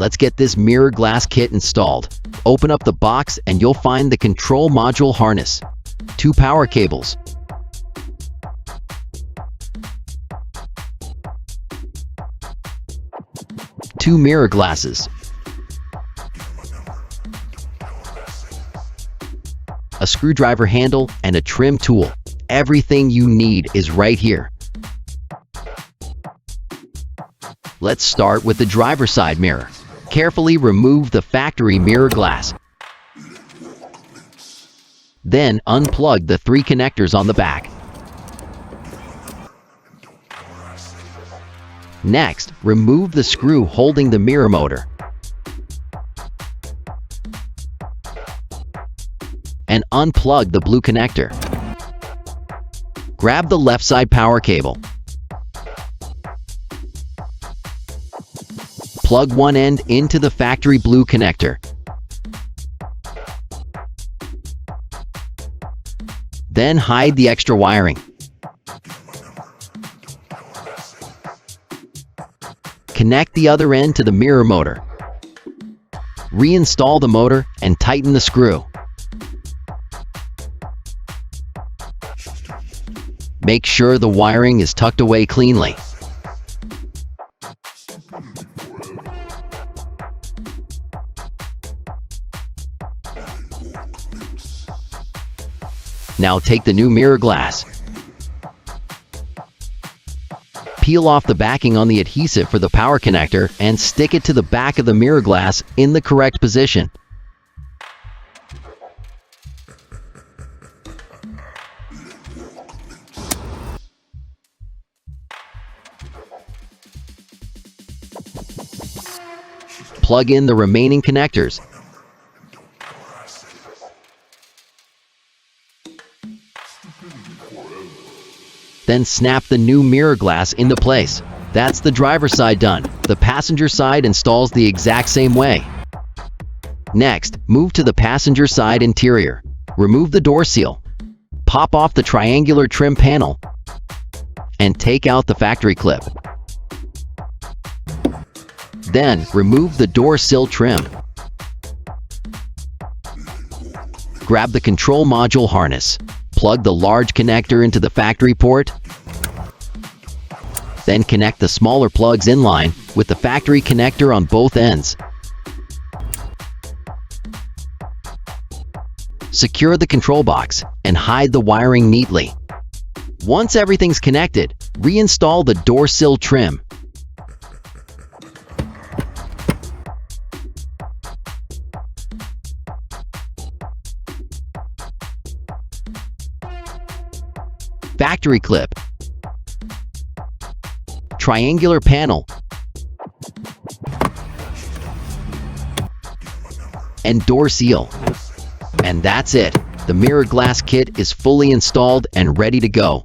let's get this mirror glass kit installed. Open up the box and you'll find the control module harness, 2 power cables, two mirror glasses, a screwdriver handle, and a trim tool. Everything you need is right here. Let's start with the driver's side mirror. Carefully remove the factory mirror glass. Then unplug the 3 connectors on the back. Next, remove the screw holding the mirror motor. And unplug the blue connector. Grab the left side power cable. Plug one end into the factory blue connector. Then hide the extra wiring. Connect the other end to the mirror motor. Reinstall the motor and tighten the screw. Make sure the wiring is tucked away cleanly. Now take the new mirror glass. Peel off the backing on the adhesive for the power connector and stick it to the back of the mirror glass in the correct position. Plug in the remaining connectors. Then snap the new mirror glass into place. That's the driver's side done. The passenger side installs the exact same way. Next, move to the passenger side interior. Remove the door seal. Pop off the triangular trim panel and take out the factory clip. Then, remove the door sill trim. Grab the control module harness. Plug the large connector into the factory port. Then connect the smaller plugs in line with the factory connector on both ends. Secure the control box and hide the wiring neatly. Once everything's connected, reinstall the door sill trim. Factory clip, triangular panel, and door seal. And that's it. The mirror glass kit is fully installed and ready to go.